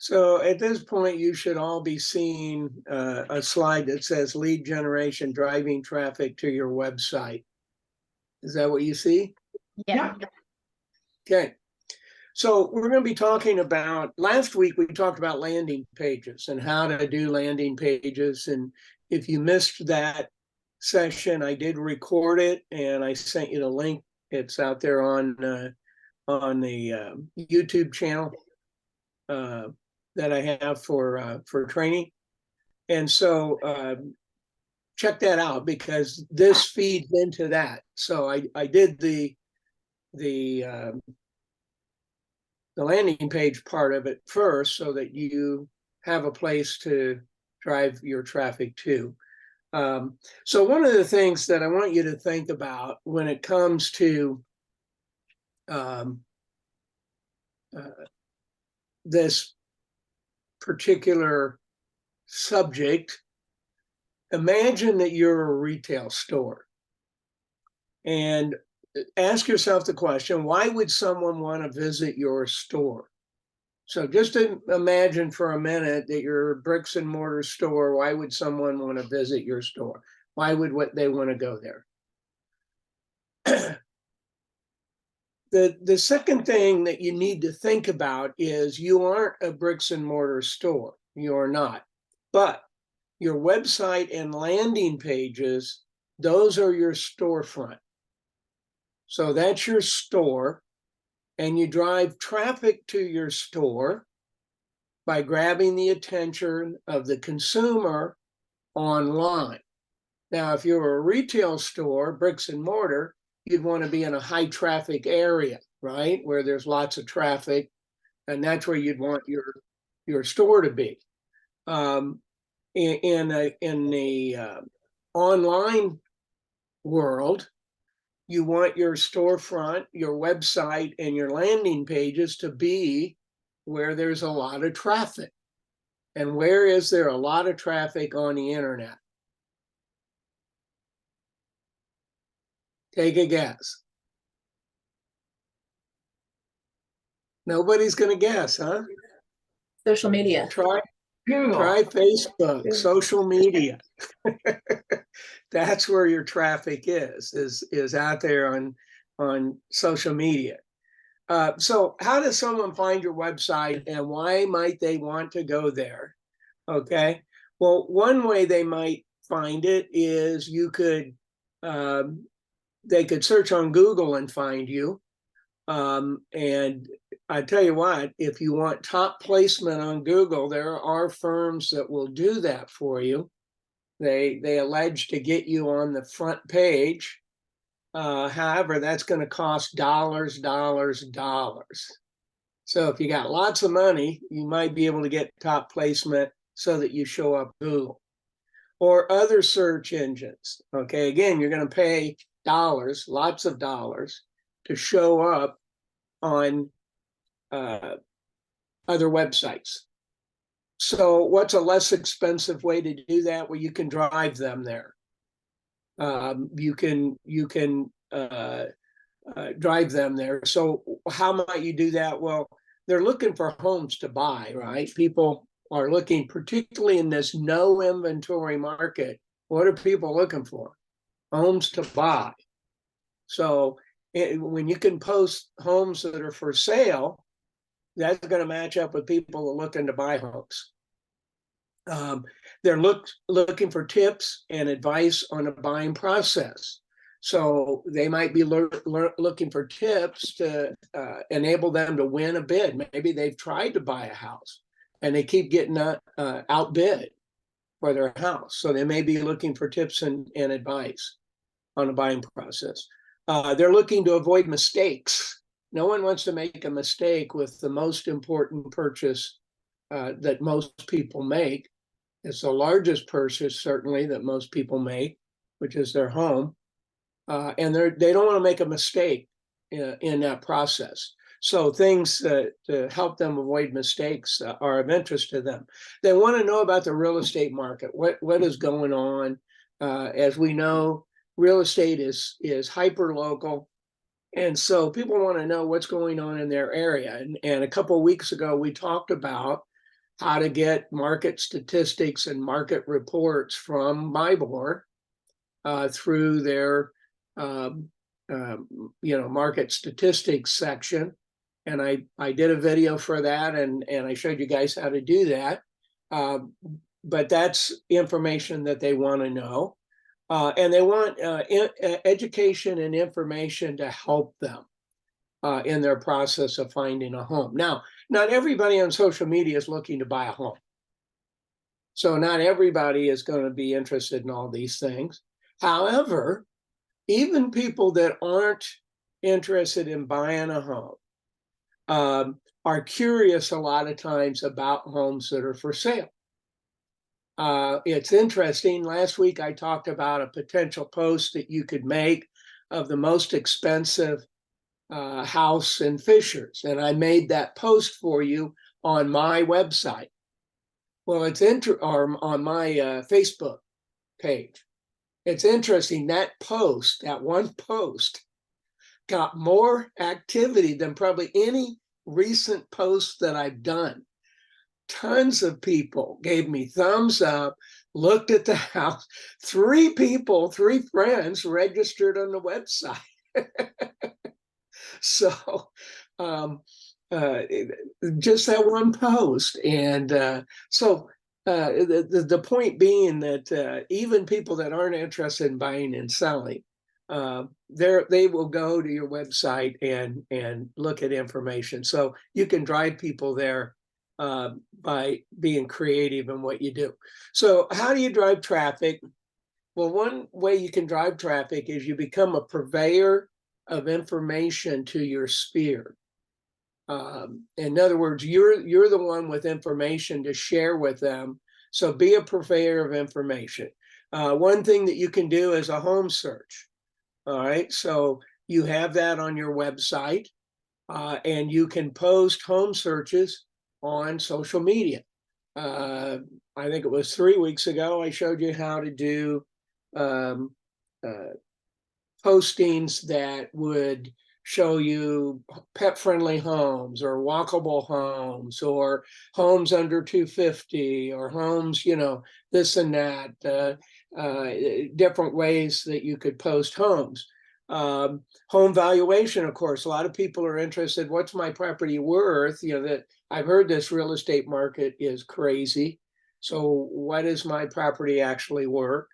So at this point, you should all be seeing a slide that says lead generation driving traffic to your website. Is that what you see? Yeah. Okay. So we're going to be talking about, last week we talked about landing pages and how to do landing pages. And if you missed that session, I did record it and I sent you the link. It's out there on the YouTube channel that I have for training. And so check that out because this feeds into that. So I did the landing page part of it first so that you have a place to drive your traffic to. So one of the things that I want you to think about when it comes to this particular subject, imagine that you're a retail store and ask yourself the question, why would someone want to visit your store? So just imagine for a minute that you're a bricks and mortar store. Why would someone want to visit your store? Why would they want to go there? The second thing that you need to think about is you aren't a bricks and mortar store. You're not. But your website and landing pages, those are your storefront. So that's your store. And you drive traffic to your store by grabbing the attention of the consumer online. Now, if you're a retail store, bricks and mortar, you'd want to be in a high traffic area, right? Where there's lots of traffic, and that's where you'd want your store to be. In the online world, you want your storefront, your website, and your landing pages to be where there's a lot of traffic. And where is there a lot of traffic on the internet? Take a guess. Nobody's going to guess, huh? Social media. Try Google. Facebook, social media. That's where your traffic is out there on social media. So how does someone find your website and why might they want to go there? Okay. Well, one way they might find it is they could search on Google and find you. And I tell you what, if you want top placement on Google, there are firms that will do that for you. They allege to get you on the front page. However, that's going to cost dollars. So if you got lots of money, you might be able to get top placement so that you show up Google or other search engines. Okay, again, you're going to pay dollars, lots of dollars, to show up on other websites. So what's a less expensive way to do that? Well, you can drive them there. You can drive them there. So how might you do that? Well, they're looking for homes to buy, right? People are looking, particularly in this no inventory market. What are people looking for? Homes to buy. So when you can post homes that are for sale, that's going to match up with people who are looking to buy homes. They're looking for tips and advice on a buying process. So they might be looking for tips to enable them to win a bid. Maybe they've tried to buy a house and they keep getting outbid for their house. So they may be looking for tips and advice on a buying process. They're looking to avoid mistakes. No one wants to make a mistake with the most important purchase that most people make. It's the largest purchase, certainly, that most people make, which is their home. And they don't want to make a mistake in that process. So things to help them avoid mistakes are of interest to them. They want to know about the real estate market. What is going on? As we know, real estate is hyper local. And so people want to know what's going on in their area. And a couple of weeks ago, we talked about how to get market statistics and market reports from MIBOR through their market statistics section. And I did a video for that, and I showed you guys how to do that. But that's information that they want to know. And they want education and information to help them in their process of finding a home. Now, not everybody on social media is looking to buy a home. So not everybody is going to be interested in all these things. However, even people that aren't interested in buying a home are curious a lot of times about homes that are for sale. It's interesting. Last week, I talked about a potential post that you could make of the most expensive house in Fishers. And I made that post for you on my website. Well, it's on my Facebook page. It's interesting, that post, that one post, got more activity than probably any recent post that I've done. Tons of people gave me thumbs up, looked at the house. 3 friends registered on the website. So just that one post. And the point being that even people that aren't interested in buying and selling, they will go to your website and look at information. So you can drive people there by being creative in what you do. So how do you drive traffic? Well, one way you can drive traffic is you become a purveyor of information to your sphere. In other words, you're the one with information to share with them. So be a purveyor of information. One thing that you can do is a home search. All right, so you have that on your website, and you can post home searches on social media. I think it was 3 weeks ago, I showed you how to do postings that would show you pet-friendly homes or walkable homes or homes under 250 or homes, this and that, different ways that you could post homes. Home valuation, of course, a lot of people are interested, what's my property worth? That I've heard this real estate market is crazy. So what is my property actually worth?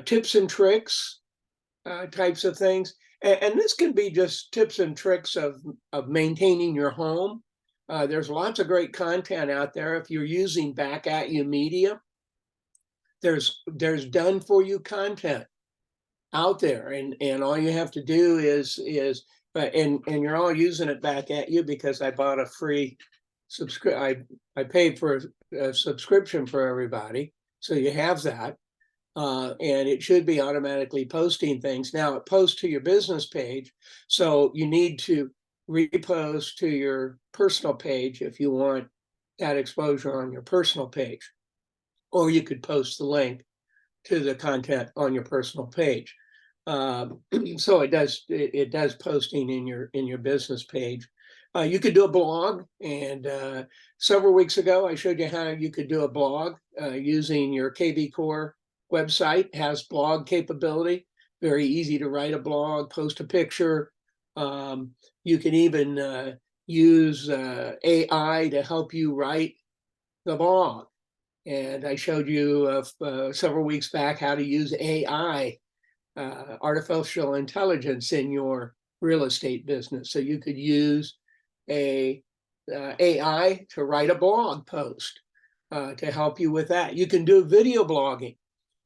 Tips and tricks, types of things. And this can be just tips and tricks of maintaining your home. There's lots of great content out there. If you're using Back At You Media, there's done for you content out there, and all you have to do is and you're all using it Back At You because I bought a free I paid for a subscription for everybody, so you have that. And it should be automatically posting things. Now it posts to your business page, so you need to repost to your personal page if you want that exposure on your personal page, or you could post the link to the content on your personal page. So it does posting in your business page. You could do a blog, and several weeks ago I showed you how you could do a blog using your KV Core website. Has blog capability, very easy to write a blog, post a picture. You can even use AI to help you write the blog. And I showed you several weeks back how to use AI, artificial intelligence, in your real estate business. So you could use a AI to write a blog post to help you with that. You can do video blogging.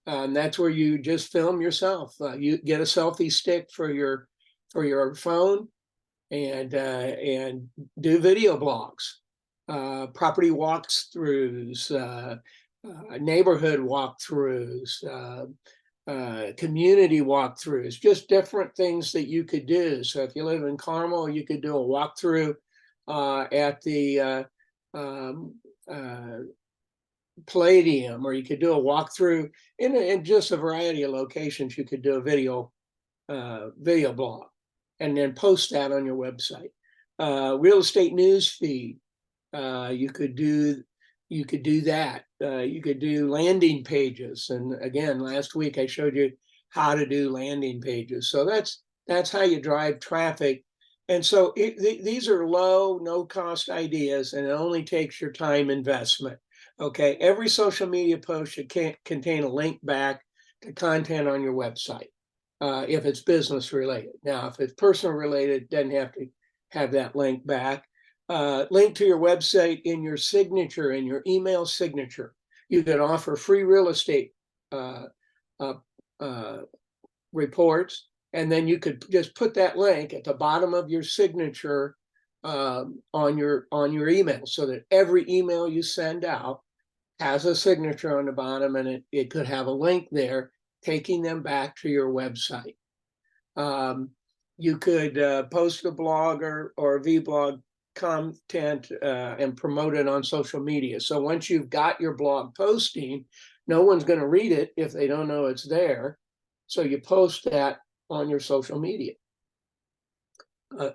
That's where you just film yourself. You get a selfie stick for your phone and do video blogs, property walkthroughs, neighborhood walkthroughs, community walkthroughs, just different things that you could do. So if you live in Carmel, you could do a walkthrough at the Palladium, or you could do a walkthrough in just a variety of locations. You could do a video blog and then post that on your website. Real estate news feed. You could do You could do that. You could do landing pages. And again, last week I showed you how to do landing pages. So that's how you drive traffic. And so these are low, no cost ideas, and it only takes your time investment. Okay, every social media post should contain a link back to content on your website if it's business related. Now, if it's personal related, it doesn't have to have that link back. Link to your website in your signature, in your email signature. You can offer free real estate reports, and then you could just put that link at the bottom of your signature on your email, so that every email you send out has a signature on the bottom, and it could have a link there taking them back to your website. You could post a blog or a vblog content and promote it on social media. So once you've got your blog posting, no one's going to read it if they don't know it's there. So you post that on your social media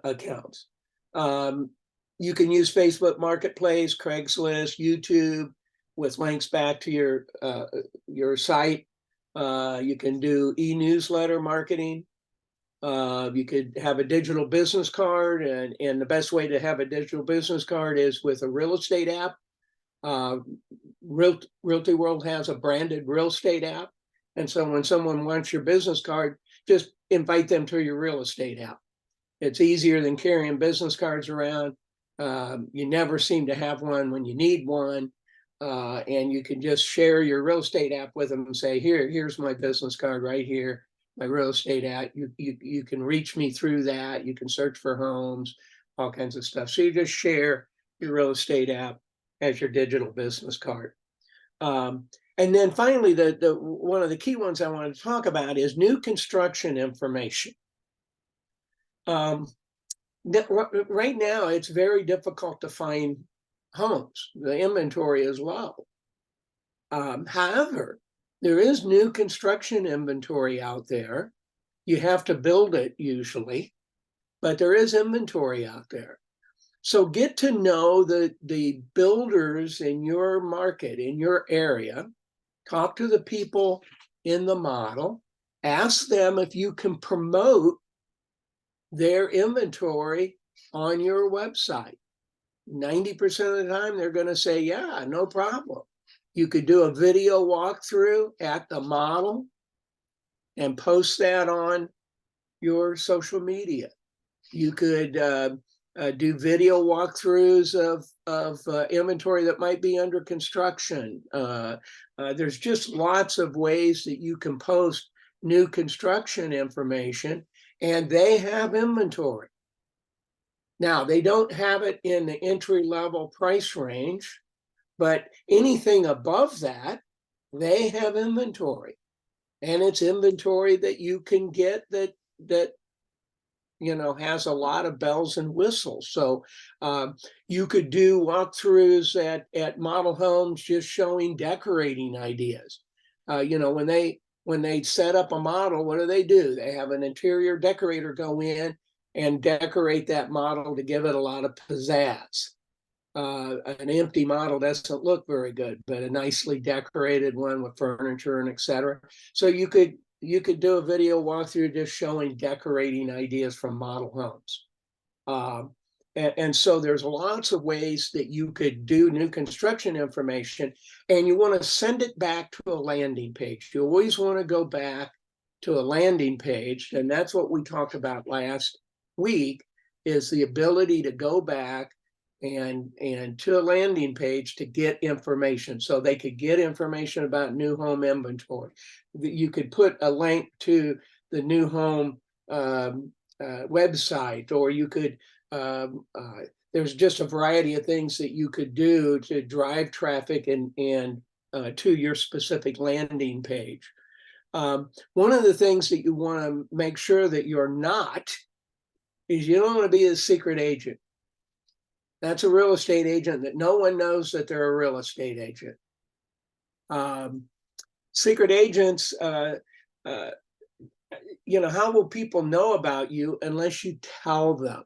accounts. You can use Facebook Marketplace, Craigslist, YouTube with links back to your site. You can do e-newsletter marketing. You could have a digital business card, and the best way to have a digital business card is with a real estate app. Realty World has a branded real estate app. And so when someone wants your business card, just invite them to your real estate app. It's easier than carrying business cards around. You never seem to have one when you need one. And you can just share your real estate app with them and say, here's my business card right here, my real estate app. You can reach me through that. You can search for homes, all kinds of stuff. So you just share your real estate app as your digital business card. And then finally, the one of the key ones I wanted to talk about is new construction information. Right now, it's very difficult to find homes. The inventory is low. However, there is new construction inventory out there. You have to build it usually, but there is inventory out there. So get to know the builders in your market, in your area. Talk to the people in the model. Ask them if you can promote their inventory on your website. 90% of the time, they're going to say, yeah, no problem. You could do a video walkthrough at the model and post that on your social media. You could do video walkthroughs of inventory that might be under construction. There's just lots of ways that you can post new construction information, and they have inventory. Now, they don't have it in the entry-level price range, but anything above that, they have inventory. And it's inventory that you can get that has a lot of bells and whistles. So you could do walkthroughs at model homes just showing decorating ideas. When they set up a model, what do? They have an interior decorator go in and decorate that model to give it a lot of pizzazz. An empty model doesn't look very good, but a nicely decorated one with furniture and etc. So you could do a video walkthrough just showing decorating ideas from model homes. And so there's lots of ways that you could do new construction information, and you want to send it back to a landing page. You always want to go back to a landing page, and that's what we talked about last week, is the ability to go back and to a landing page to get information. So they could get information about new home inventory. You could put a link to the new home website, or you could there's just a variety of things that you could do to drive traffic and to your specific landing page. One of the things that you want to make sure that you're not is you don't want to be a secret agent. That's a real estate agent that no one knows that they're a real estate agent. Secret agents, how will people know about you unless you tell them?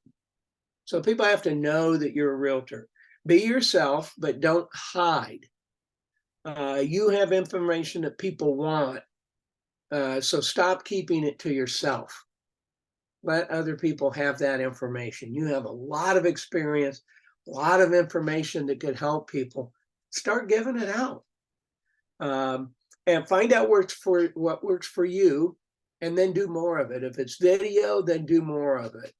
So people have to know that you're a realtor. be yourself, but don't hide. You have information that people want. So stop keeping it to yourself. Let other people have that information. You have a lot of experience, a lot of information that could help people. Start giving it out. And find out what works for you, and then do more of it. If it's video, then do more of it.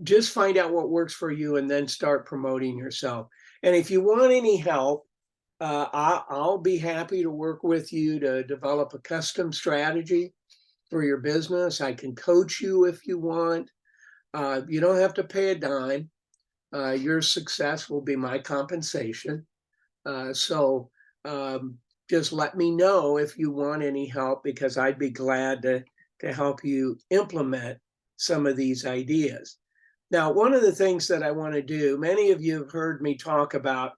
Just find out what works for you and then start promoting yourself. And if you want any help, I'll be happy to work with you to develop a custom strategy for your business. I can coach you if you want. You don't have to pay a dime. Your success will be my compensation. So just let me know if you want any help, because I'd be glad to help you implement some of these ideas. Now, one of the things that I want to do, many of you have heard me talk about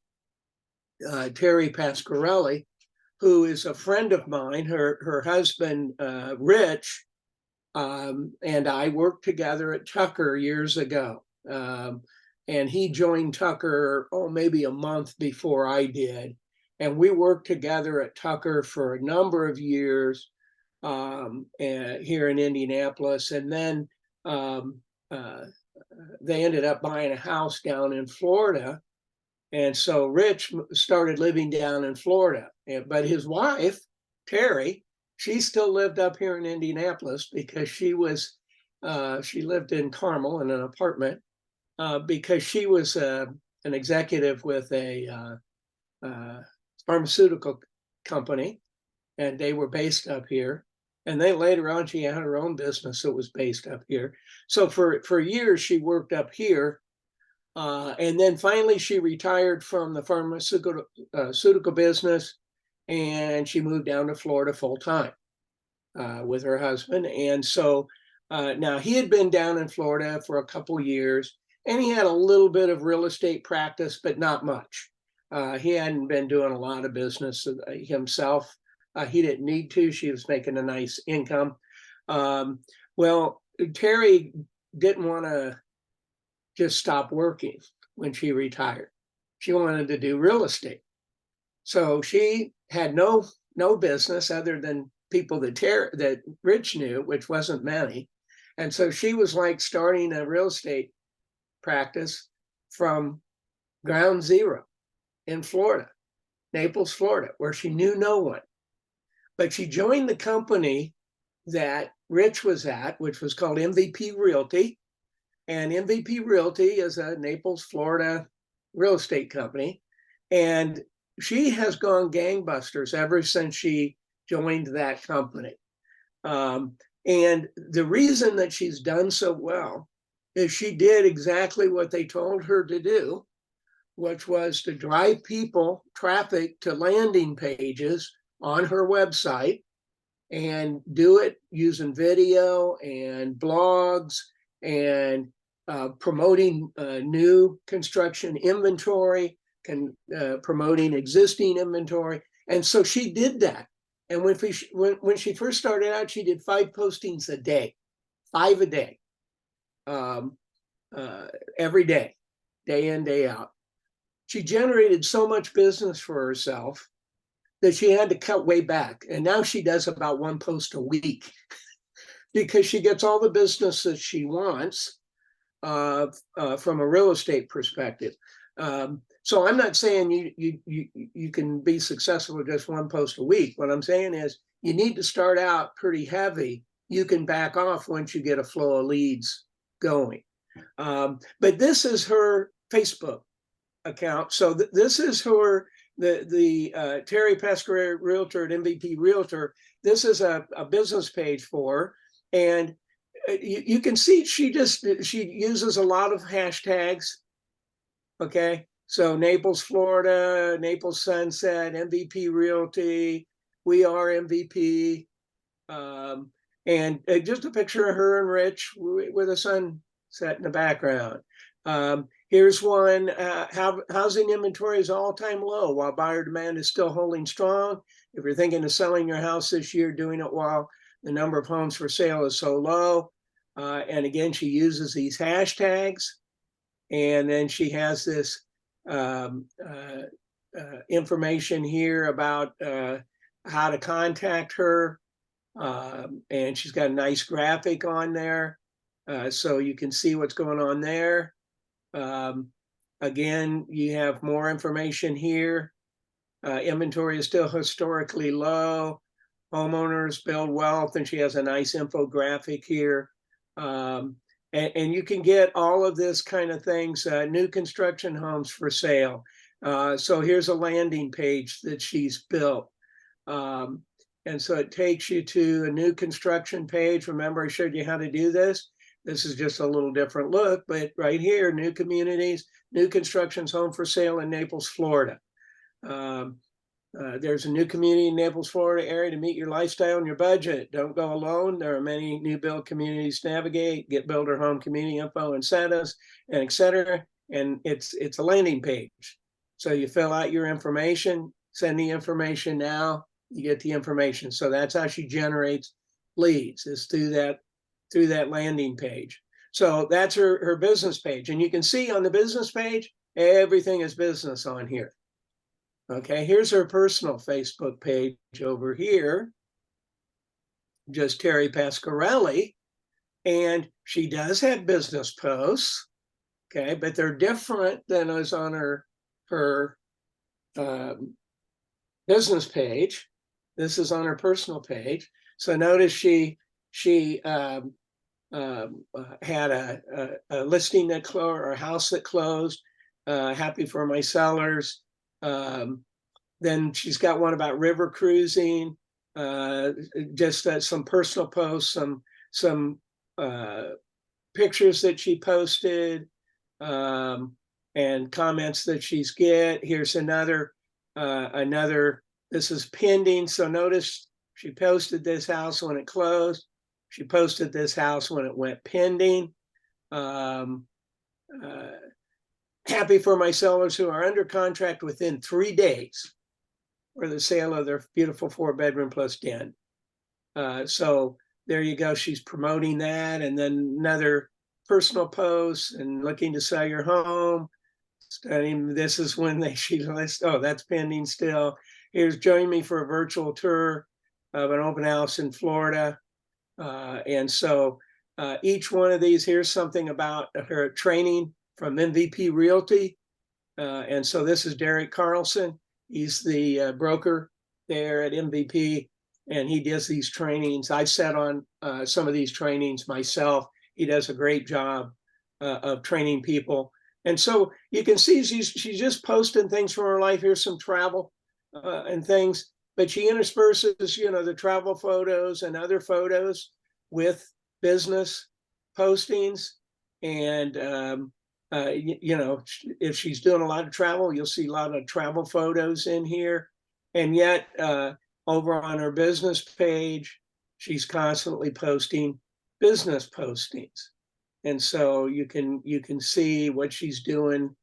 Terry Pasquarelli, who is a friend of mine. Her husband, Rich, and I worked together at Tucker years ago. And he joined Tucker, maybe a month before I did. And we worked together at Tucker for a number of years here in Indianapolis. And then they ended up buying a house down in Florida. And so Rich started living down in Florida. But his wife, Terry, she still lived up here in Indianapolis, because she lived in Carmel in an apartment, because she was an executive with a pharmaceutical company, and they were based up here. And then later on, she had her own business that was based up here. So for years, she worked up here. And then finally, she retired from the pharmaceutical business, and she moved down to Florida full time with her husband. And so now he had been down in Florida for a couple years, and he had a little bit of real estate practice, but not much. He hadn't been doing a lot of business himself. He didn't need to. She was making a nice income. Well, Terry didn't want to just stop working when she retired. She wanted to do real estate. So she had no business other than people that Rich knew, which wasn't many. And so she was like starting a real estate practice from ground zero in Florida, Naples, Florida, where she knew no one. But she joined the company that Rich was at, which was called MVP Realty. And MVP Realty is a Naples, Florida real estate company. And she has gone gangbusters ever since she joined that company. And the reason that she's done so well is she did exactly what they told her to do, which was to drive traffic to landing pages on her website, and do it using video and blogs and promoting new construction inventory, promoting existing inventory. And so she did that. And when she first started out, she did 5 postings a day, 5 a day, every day, day in, day out. She generated so much business for herself that she had to cut way back. And now she does about 1 post a week because she gets all the business that she wants from a real estate perspective. So I'm not saying you can be successful with just 1 post a week. What I'm saying is you need to start out pretty heavy. You can back off once you get a flow of leads going. But this is her Facebook account. So this is her, the Terry Pasquarelli Realtor at MVP Realtor. This is a business page for her. And you can see she uses a lot of hashtags. Okay. So Naples, Florida, Naples Sunset, MVP Realty, we are MVP. And just a picture of her and Rich with a sunset in the background. Here's one, housing inventory is all-time low while buyer demand is still holding strong. If you're thinking of selling your house this year, doing it while the number of homes for sale is so low. And again, she uses these hashtags. And then she has this information here about how to contact her. And she's got a nice graphic on there. So you can see what's going on there. Again, you have more information here. Inventory is still historically low. Homeowners build wealth, and she has a nice infographic here. And you can get all of this kind of things, new construction homes for sale. So here's a landing page that she's built. And so it takes you to a new construction page. Remember, I showed you how to do this. This is just a little different look, but right here, new communities, new constructions home for sale in Naples, Florida. There's a new community in Naples, Florida area to meet your lifestyle and your budget. Don't go alone. There are many new build communities to navigate. Get builder home community info, incentives, and etc. And it's a landing page. So you fill out your information, send the information now, you get the information. So that's how she generates leads, is through that landing page. So that's her business page. And you can see on the business page, everything is business on here. Okay, here's her personal Facebook page over here, just Terry Pasquarelli. And she does have business posts, okay, but they're different than is on her business page. This is on her personal page. So notice she had a listing that closed, or a house that closed. Happy for my sellers. Then she's got one about river cruising. Just some personal posts, some pictures that she posted, and comments that she's get. Here's another. This is pending. So notice she posted this house when it closed. She posted this house when it went pending. Happy for my sellers who are under contract within 3 days for the sale of their beautiful 4-bedroom plus den. So there you go. She's promoting that. And then another personal post, and looking to sell your home. Studying, this is when she lists, oh, that's pending still. Here's join me for a virtual tour of an open house in Florida. And so each one of these, here's something about her training from MVP Realty. And so this is Derek Carlson. He's the broker there at MVP, and he does these trainings. I've sat on some of these trainings myself. He does a great job of training people. And so you can see she's just posting things from her life. Here's some travel and things, but she intersperses, the travel photos and other photos with business postings. And if she's doing a lot of travel, you'll see a lot of travel photos in here. And yet over on her business page, she's constantly posting business postings. And so you can see what she's doing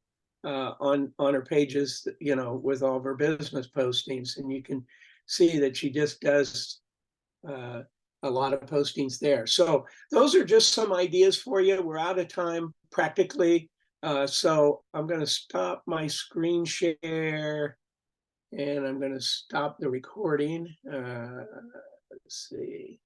on her pages, with all of her business postings. And you can see that she just does a lot of postings there. So those are just some ideas for you. We're out of time practically. So I'm going to stop my screen share, and I'm going to stop the recording. Let's see.